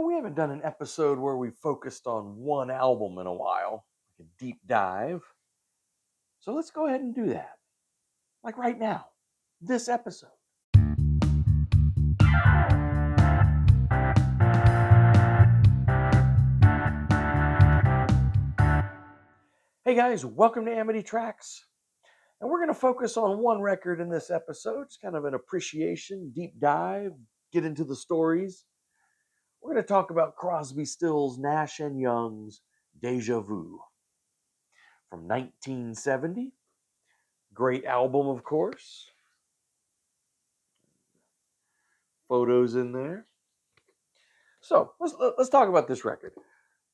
we haven't done an episode where we focused on one album in a while, like a deep dive. So let's go ahead and do that. Like right now, this episode. Hey guys, welcome to Amity Tracks. And we're going to focus on one record in this episode. It's kind of an appreciation, deep dive, get into the stories. We're going to talk about Crosby, Stills, Nash, and Young's Déjà Vu from 1970. Great album, of course. Photos in there. So let's talk about this record.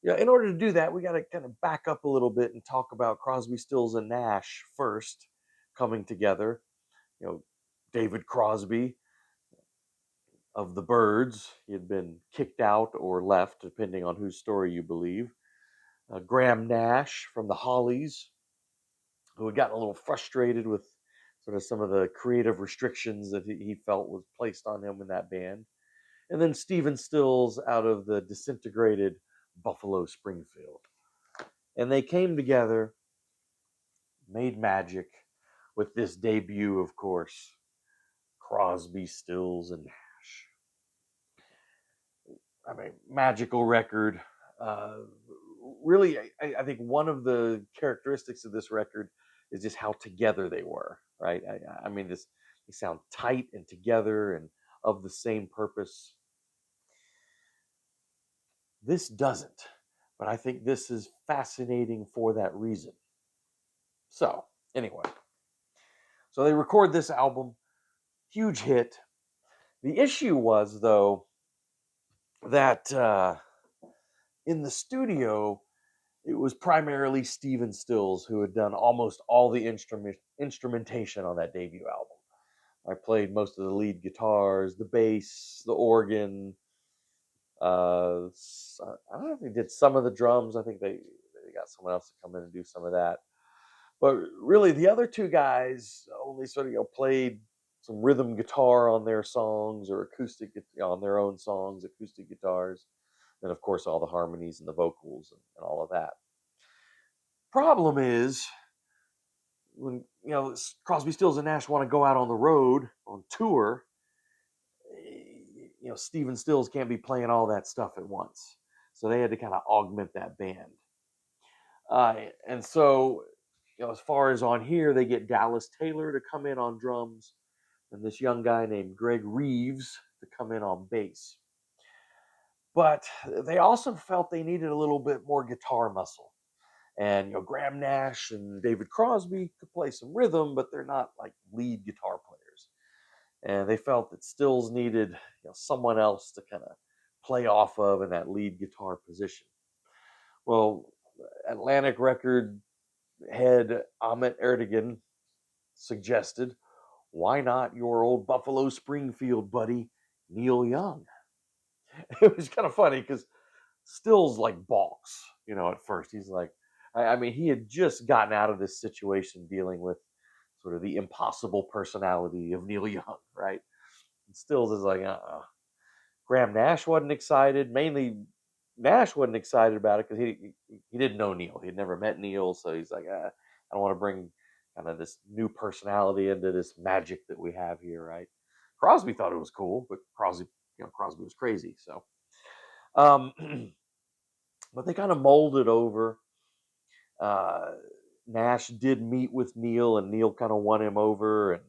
Yeah, in order to do that, we got to kind of back up a little bit and talk about Crosby, Stills, and Nash first coming together. David Crosby of the Byrds, he had been kicked out or left, depending on whose story you believe. Graham Nash from the Hollies, who had gotten a little frustrated with sort of some of the creative restrictions that he felt was placed on him in that band. And then Stephen Stills out of the disintegrated Buffalo Springfield. And they came together, made magic with this debut, of course, Crosby, Stills, and Nash. I mean, magical record. Really, I think one of the characteristics of this record is just how together they were, right? I mean, they sound tight and together and of the same purpose. This doesn't, but I think this is fascinating for that reason. So, anyway, so they record this album, huge hit. The issue was, though, that in the studio, it was primarily Stephen Stills who had done almost all the instrumentation on that debut album. I played most of the lead guitars, the bass, the organ. I don't know if they did some of the drums. I think they got someone else to come in and do some of that. But really, the other two guys only sort of played some rhythm guitar on their songs or acoustic on their own songs, acoustic guitars, and of course all the harmonies and the vocals and all of that. Problem is when Crosby, Stills, and Nash want to go out on the road on tour. Stephen Stills can't be playing all that stuff at once, so they had to kind of augment that band. And so, as far as on here, they get Dallas Taylor to come in on drums, and this young guy named Greg Reeves to come in on bass. But they also felt they needed a little bit more guitar muscle. And Graham Nash and David Crosby could play some rhythm, but they're not like lead guitar players. And they felt that Stills needed someone else to kind of play off of in that lead guitar position. Well, Atlantic record head Amit Ertegun suggested, why not your old Buffalo Springfield buddy, Neil Young? It was kind of funny because Stills like balks, at first. He's like, I mean, he had just gotten out of this situation dealing with sort of the impossible personality of Neil Young, right? And Stills is like, Graham Nash wasn't excited. Mainly, Nash wasn't excited about it because he didn't know Neil. He'd never met Neil, so he's like, I don't want to bring kind of this new personality into this magic that we have here, right? Crosby thought it was cool, but Crosby was crazy. So, but they kind of molded over. Nash did meet with Neil, and Neil kind of won him over, and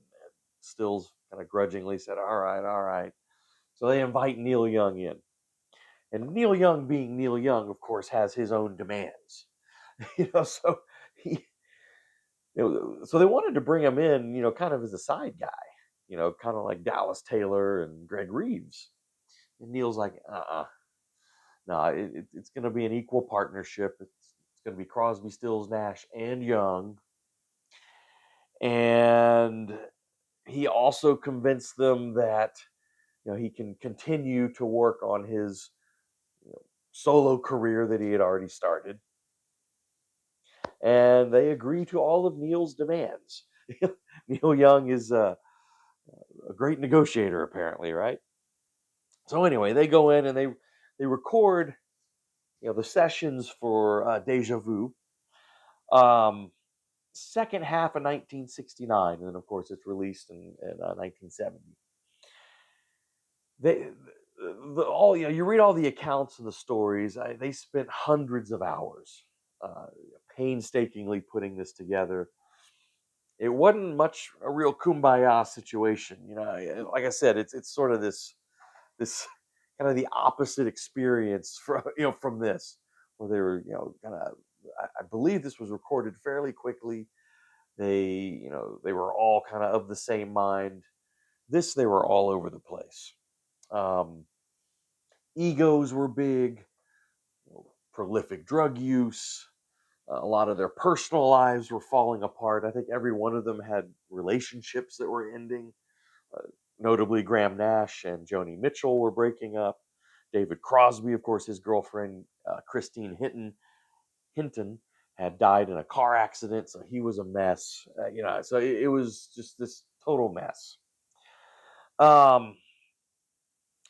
Stills kind of grudgingly said, all right. So they invite Neil Young in. And Neil Young, being Neil Young, of course, has his own demands. So so they wanted to bring him in, kind of as a side guy, kind of like Dallas Taylor and Greg Reeves. And Neil's like, no, it's going to be an equal partnership. It's going to be Crosby, Stills, Nash, and Young. And he also convinced them that he can continue to work on his solo career that he had already started. And they agree to all of Neil's demands. Neil Young is a great negotiator, apparently, right? So anyway, they go in and they they record, the sessions for Deja Vu, um, second half of 1969, and then of course it's released in 1970. They, all you read all the accounts and the stories. They spent hundreds of hours, uh, painstakingly putting this together. It wasn't much a real kumbaya situation, Like I said, it's sort of this kind of the opposite experience from this, where they were kind of. I believe this was recorded fairly quickly. They were all kind of the same mind. This they were all over the place. Um, Egos were big, prolific drug use. A lot of their personal lives were falling apart. I think every one of them had relationships that were ending. Uh, Notably, Graham Nash and Joni Mitchell were breaking up. David Crosby, of course, his girlfriend Christine Hinton had died in a car accident, so he was a mess. So it was just this total mess. Um,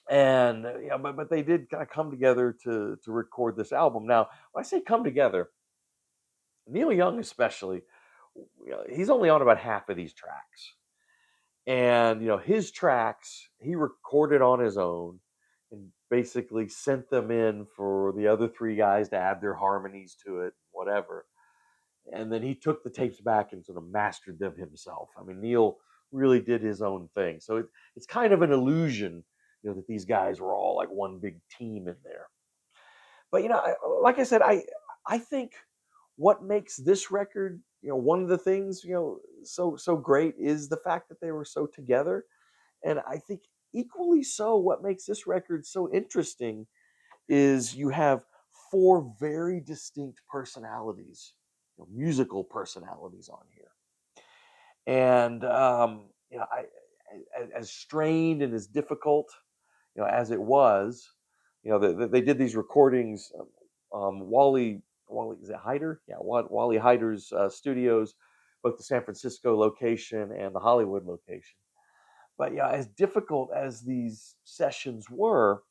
and but they did kind of come together to record this album. Now, when I say come together, Neil Young especially, he's only on about half of these tracks, and his tracks he recorded on his own, and basically sent them in for the other three guys to add their harmonies to it, whatever. And then he took the tapes back and sort of mastered them himself. I mean, Neil really did his own thing, so it's kind of an illusion, that these guys were all like one big team in there. But like I said, I think what makes this record, one of the things, so great is the fact that they were so together, and I think equally so, what makes this record so interesting is you have four very distinct personalities, musical personalities on here. And as strained and as difficult, as it was, they did these recordings. Wally, is it Hyder? Yeah, Wally Hyder's studios, both the San Francisco location and the Hollywood location. But yeah, as difficult as these sessions were,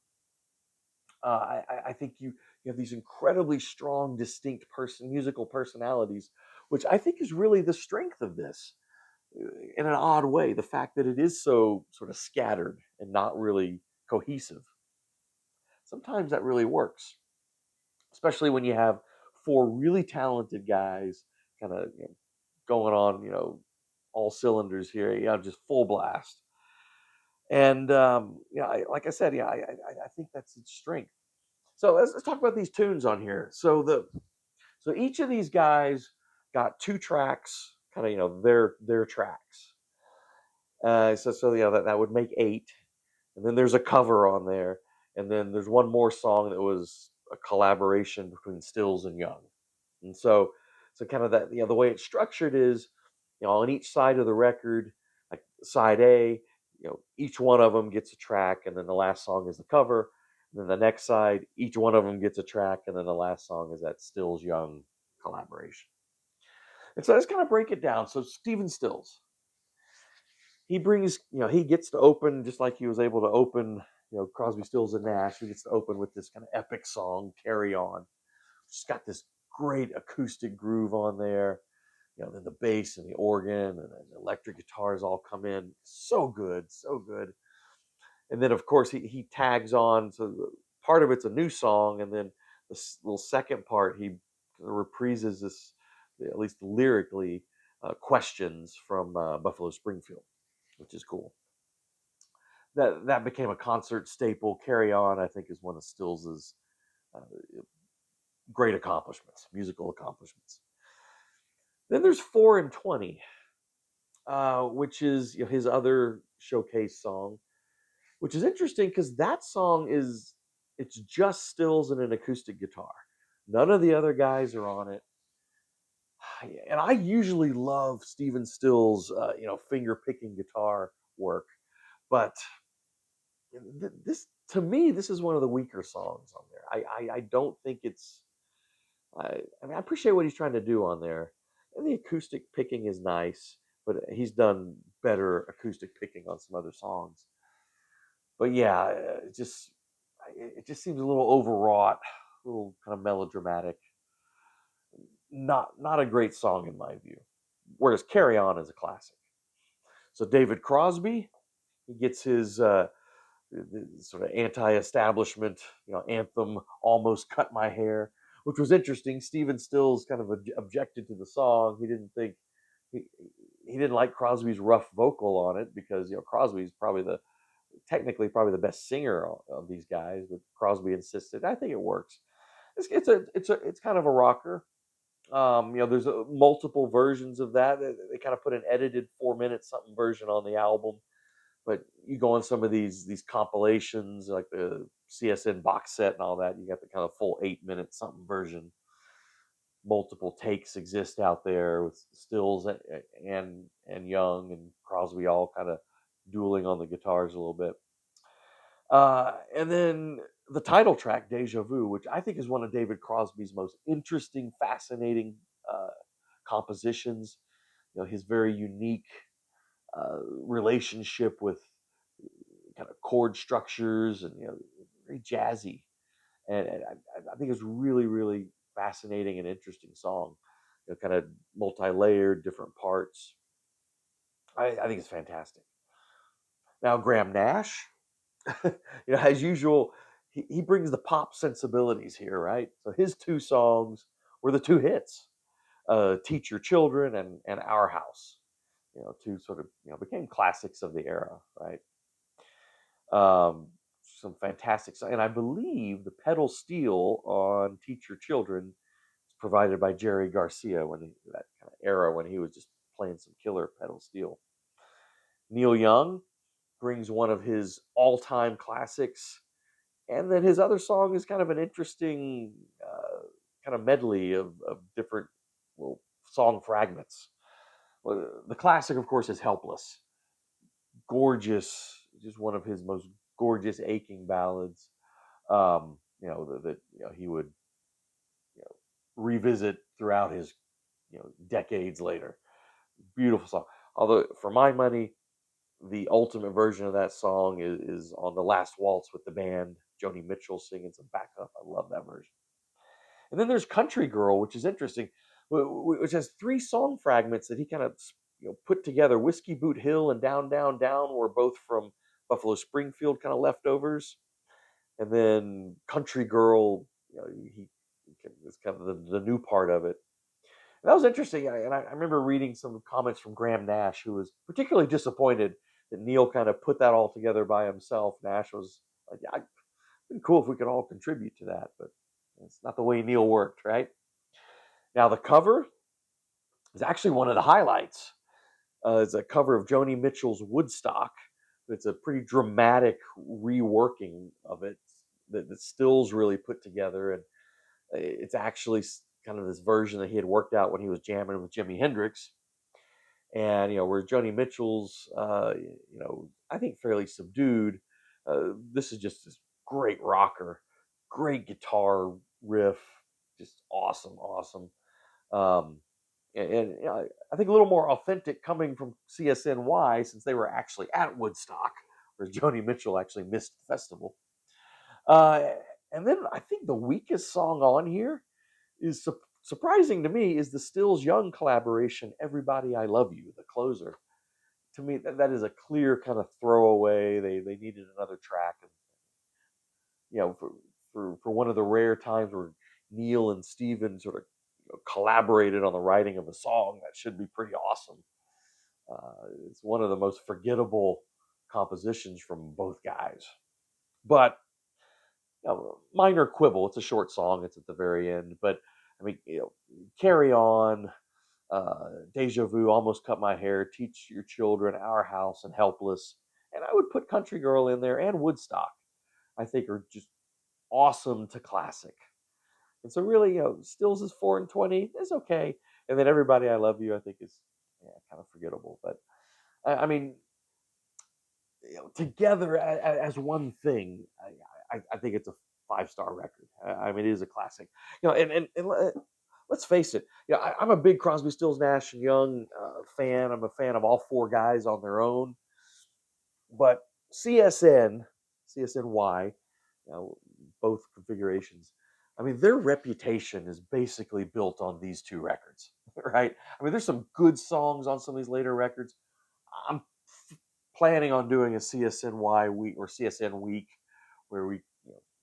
I think you have these incredibly strong, distinct musical personalities, which I think is really the strength of this. In an odd way, the fact that it is so sort of scattered and not really cohesive. Sometimes that really works, especially when you have four really talented guys kind of going on, all cylinders here, just full blast. And like I said, I think that's its strength. So let's talk about these tunes on here. So each of these guys got two tracks, kind of their tracks. That would make eight, and then there's a cover on there, and then there's one more song that was a collaboration between Stills and Young. And so kind of that, the way it's structured is, on each side of the record, like side A, each one of them gets a track, and then the last song is the cover. And then the next side, each one of them gets a track, and then the last song is that Stills Young collaboration. And so let's kind of break it down. So Stephen Stills, he brings, he gets to open just like he was able to open, Crosby, Stills, and Nash. He gets to open with this kind of epic song, "Carry On." It's got this great acoustic groove on there. Then the bass and the organ and the electric guitars all come in. So good, so good. And then, of course, he tags on. So part of it's a new song, and then this little second part, he reprises this, at least lyrically, questions from Buffalo Springfield, which is cool. That became a concert staple. "Carry On," I think, is one of Stills's uh, great accomplishments, musical accomplishments. Then there's 4 and 20, which is his other showcase song, which is interesting because that song it's just Stills and an acoustic guitar. None of the other guys are on it. And I usually love Stephen Stills, finger picking guitar work, but this, to me, this is one of the weaker songs on there. I don't think it's. I mean, I appreciate what he's trying to do on there, and the acoustic picking is nice, but he's done better acoustic picking on some other songs. But yeah, just it just seems a little overwrought, a little kind of melodramatic. Not a great song in my view. Whereas "Carry On" is a classic. So David Crosby, he gets his sort of anti-establishment, anthem, "Almost Cut My Hair," which was interesting. Stephen Stills kind of objected to the song. He didn't think he, he didn't like Crosby's rough vocal on it because Crosby's probably technically probably the best singer of these guys, but Crosby insisted. I think it works. It's kind of a rocker. There's multiple versions of that. They kind of put an edited 4 minute something version on the album, but you go on some of these compilations like the CSN box set and all that. You got the kind of full 8 minute something version. Multiple takes exist out there with Stills and Young and Crosby all kind of dueling on the guitars a little bit. And then the title track, "Deja Vu," which I think is one of David Crosby's most interesting, fascinating compositions. His very unique relationship with kind of chord structures and very jazzy. And I think it's really, really fascinating and interesting song. Kind of multi-layered, different parts. I think it's fantastic. Now Graham Nash, as usual, he brings the pop sensibilities here, right? So his two songs were the two hits, "Teach Your Children" and "Our House." Two sort of became classics of the era, right? Some fantastic, and I believe the pedal steel on "Teach Your Children" is provided by Jerry Garcia that kind of era when he was just playing some killer pedal steel. Neil Young brings one of his all-time classics, and then his other song is kind of an interesting kind of medley of different little song fragments. Well, the classic, of course, is "Helpless." Gorgeous, just one of his most gorgeous aching ballads. That he would revisit throughout his decades later. Beautiful song. Although, for my money, the ultimate version of that song is on "The Last Waltz" with the band. Joni Mitchell singing some backup. I love that version. And then there's "Country Girl," which is interesting, which has three song fragments that he kind of put together. "Whiskey Boot Hill" and "Down, Down, Down" were both from Buffalo Springfield kind of leftovers. And then "Country Girl," he is kind of the new part of it. And that was interesting. I remember reading some comments from Graham Nash, who was particularly disappointed that Neil kind of put that all together by himself. Nash was like, "Yeah, it'd been cool if we could all contribute to that, but it's not the way Neil worked, right?" Now, the cover is actually one of the highlights. It's a cover of Joni Mitchell's "Woodstock." It's a pretty dramatic reworking of it that Stills really put together. And it's actually kind of this version that he had worked out when he was jamming with Jimi Hendrix. And where Joni Mitchell's I think fairly subdued, this is just this great rocker, great guitar riff, just awesome. um I think a little more authentic coming from CSNY, since they were actually at Woodstock, whereas Joni Mitchell actually missed the festival. uh and then I think the weakest song on here is surprising to me, is the Stills Young collaboration, "Everybody I Love You," the closer. To me, that is a clear kind of throwaway. They needed another track, and for one of the rare times where Neil and Steven sort of collaborated on the writing of a song that should be pretty awesome. It's one of the most forgettable compositions from both guys. But minor quibble. It's a short song. It's at the very end, but I mean, "Carry On," "Deja Vu," "Almost Cut My Hair," "Teach Your Children," "Our House," and "Helpless." And I would put "Country Girl" in there, and "Woodstock." I think are just awesome to classic. And so really, Stills is 4 and 20. It's okay. And then "Everybody I Love You," I think is kind of forgettable. But I mean, together as one thing, I think it's a 5-star record. I mean, it is a classic. And let's face it. I'm a big Crosby, Stills, Nash and Young fan. I'm a fan of all four guys on their own. But CSNY, both configurations. I mean, their reputation is basically built on these two records, right? I mean, there's some good songs on some of these later records. I'm planning on doing a CSNY week or CSN week where we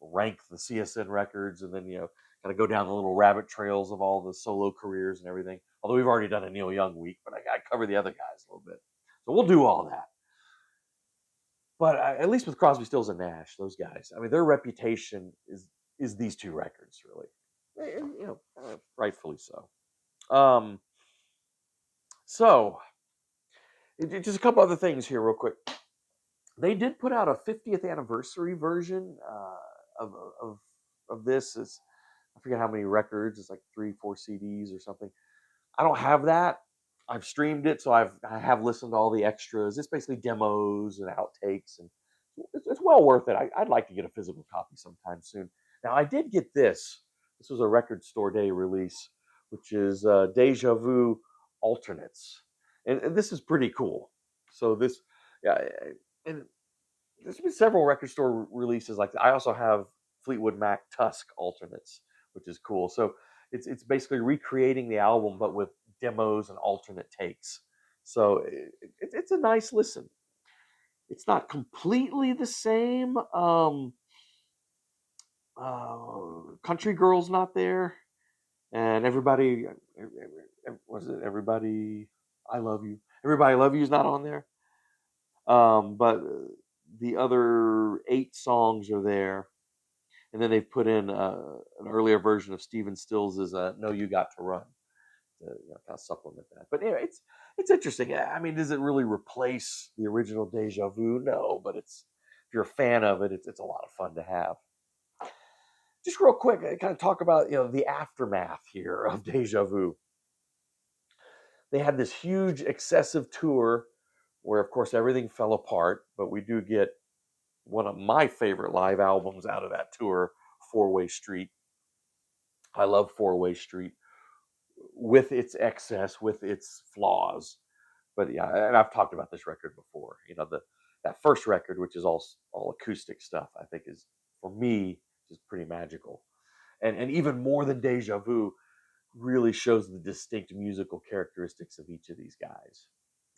rank the CSN records and then kind of go down the little rabbit trails of all the solo careers and everything. Although we've already done a Neil Young week, but I cover the other guys a little bit, so we'll do all that. But at least with Crosby, Stills, and Nash, those guys, I mean, their reputation is these two records, really, and, rightfully so. Um, so just a couple other things here, real quick. They did put out a 50th anniversary version of of of this. It's, I forget how many records. It's like 3, 4 CDs or something. I don't have that. I've streamed it, so I have listened to all the extras. It's basically demos and outtakes, and it's well worth it. I'd like to get a physical copy sometime soon. Now, I did get this. This was a Record Store Day release, which is Deja Vu Alternates, and this is pretty cool. So this, yeah, and there's been several record store releases like that. I also have Fleetwood Mac Tusk Alternates, which is cool. So it's basically recreating the album, but with demos and alternate takes. So it's a nice listen. It's not completely the same. Country Girl's not there, and everybody, was it everybody? I love you. Everybody, I love you is not on there. But the other 8 songs are there, and then they've put in an earlier version of Stephen Stills' "No You Got to Run" to kind of supplement that. But anyway, it's interesting. I mean, does it really replace the original Deja Vu? No, but it's, if you're a fan of it, it's a lot of fun to have. Just real quick, I kind of talk about the aftermath here of Deja Vu. They had this huge, excessive tour where, of course, everything fell apart, but we do get one of my favorite live albums out of that tour, Four Way Street. I love Four Way Street with its excess, with its flaws. But yeah, and I've talked about this record before. That first record, which is all acoustic stuff, I think is, for me, just pretty magical. And even more than Deja Vu, really shows the distinct musical characteristics of each of these guys.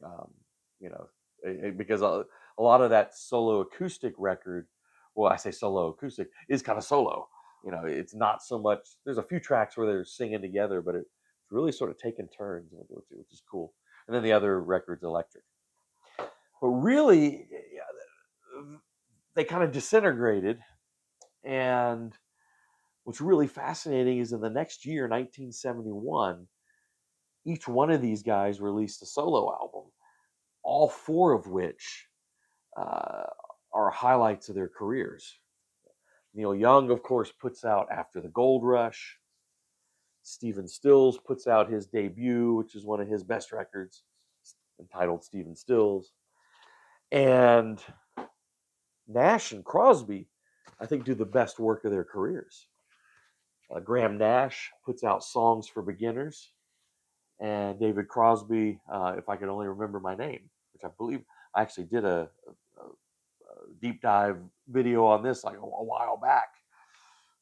Um, you know, because a lot of that solo acoustic record, well, I say solo acoustic, is kind of solo. It's not so much. There's a few tracks where they're singing together, but it's really sort of taking turns, which is cool. And then the other record's electric. But really, they kind of disintegrated. And what's really fascinating is in the next year, 1971, each one of these guys released a solo album, all 4 of which uh, are highlights of their careers. Neil Young, of course, puts out After the Gold Rush. Stephen Stills puts out his debut, which is one of his best records, entitled Stephen Stills. And Nash and Crosby, I think, do the best work of their careers. Graham Nash puts out Songs for Beginners, and David Crosby, If I Could Only Remember My Name, which I believe I actually did a deep dive video on this like a while back.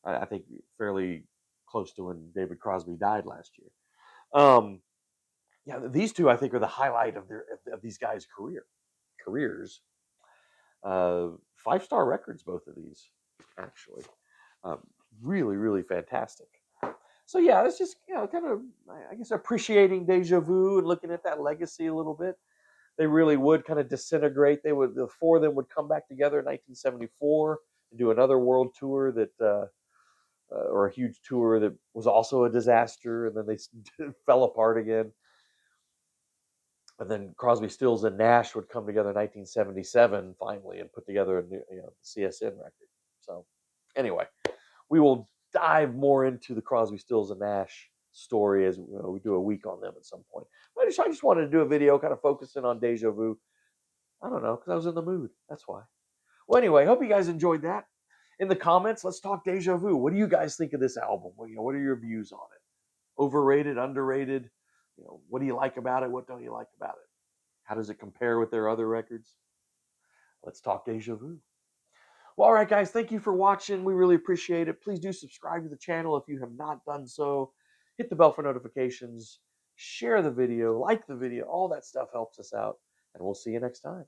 I think fairly close to when David Crosby died last year. Yeah, these two I think are the highlight of these guys' careers. 5-star records, both of these, actually. Um, Really, really fantastic. So yeah, it's just kind of, I guess, appreciating Deja Vu and looking at that legacy a little bit. They really would kind of disintegrate. The 4 of them would come back together in 1974 and do another world tour or a huge tour that was also a disaster, and then they fell apart again. And then Crosby, Stills, and Nash would come together in 1977 finally and put together a new, CSN record. So anyway, we will dive more into the Crosby, Stills, and Nash story as we do a week on them at some point. I just wanted to do a video kind of focusing on Deja Vu. I don't know, because I was in the mood. That's why. Well, anyway, hope you guys enjoyed that. In the comments, let's talk Deja Vu. What do you guys think of this album? What are your views on it? Overrated, underrated? What do you like about it? What don't you like about it? How does it compare with their other records? Let's talk Deja Vu. Well, all right, guys, thank you for watching. We really appreciate it. Please do subscribe to the channel if you have not done so. Hit the bell for notifications. Share the video, like the video. All that stuff helps us out. And we'll see you next time.